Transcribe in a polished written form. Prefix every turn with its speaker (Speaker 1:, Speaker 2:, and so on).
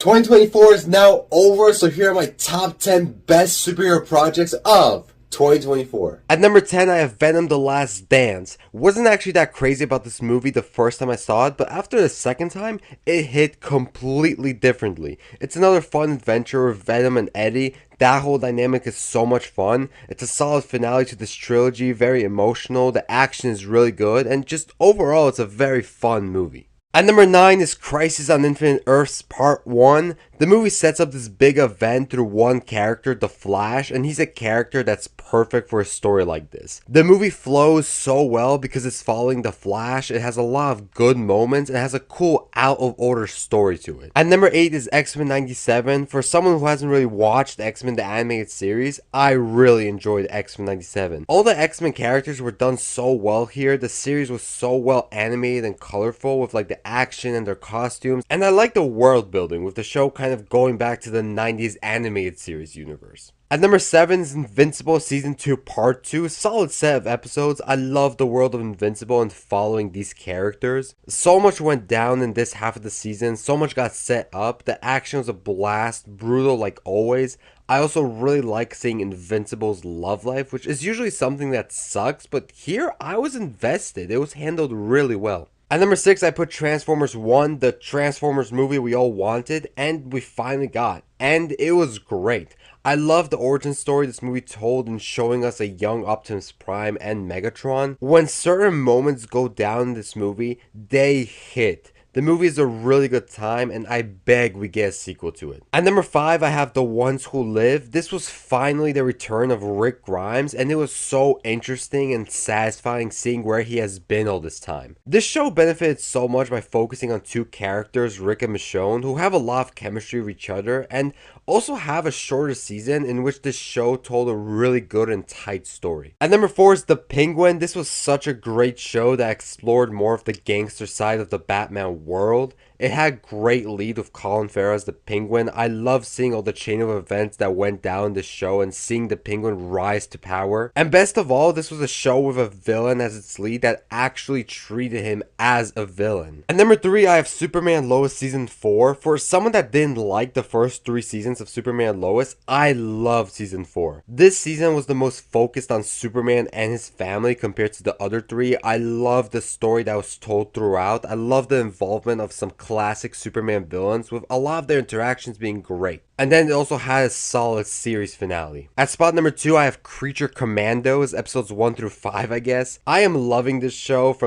Speaker 1: 2024 is now over, so here are my top 10 best superhero projects of 2024.
Speaker 2: At number 10, I have Venom: The Last Dance. Wasn't actually that crazy about this movie the first time I saw it, but after the second time, it hit completely differently. It's another fun adventure with Venom and Eddie. That whole dynamic is so much fun. It's a solid finale to this trilogy, very emotional, the action is really good, and just overall, it's a very fun movie. At number 9 is Crisis on Infinite Earths Part 1. The movie sets up this big event through one character, The Flash, and he's a character that's perfect for a story like this. The movie flows so well because it's following The Flash, it has a lot of good moments, and it has a cool out of order story to it. At number 8 is X-Men 97. For someone who hasn't really watched X-Men the animated series, I really enjoyed X-Men 97. All the X-Men characters were done so well here, the series was so well animated and colorful with like the action and their costumes, and I like the world building with the show kind of going back to the 90s animated series universe. At number 7 is Invincible Season 2 Part 2. Solid set of episodes. I love the world of Invincible and following these characters. So much went down in this half of the season. So much got set up. The action was a blast. Brutal like always. I also really like seeing Invincible's love life, which is usually something that sucks, but here I was invested. It was handled really well. At number 6, I put Transformers 1, the Transformers movie we all wanted, and we finally got. And it was great. I love the origin story this movie told in showing us a young Optimus Prime and Megatron. When certain moments go down in this movie, they hit. The movie is a really good time, and I beg we get a sequel to it. At number 5, I have The Ones Who Live. This was finally the return of Rick Grimes, and it was so interesting and satisfying seeing where he has been all this time. This show benefited so much by focusing on two characters, Rick and Michonne, who have a lot of chemistry with each other, and also have a shorter season in which this show told a really good and tight story. At number 4 is The Penguin. This was such a great show that explored more of the gangster side of the Batman world. It had great lead with Colin Farrell as the Penguin. I love seeing all the chain of events that went down in this show and seeing the Penguin rise to power. And best of all, this was a show with a villain as its lead that actually treated him as a villain. At number 3, I have Superman Lois Season 4. For someone that didn't like the first 3 seasons of Superman Lois, I loved Season 4. This season was the most focused on Superman and his family compared to the other 3. I loved the story that was told throughout. I loved the involvement of some classic Superman villains, with a lot of their interactions being great. And then it also had a solid series finale. At spot number 2, I have Creature Commandos, episodes 1 through 5, I guess. I am loving this show from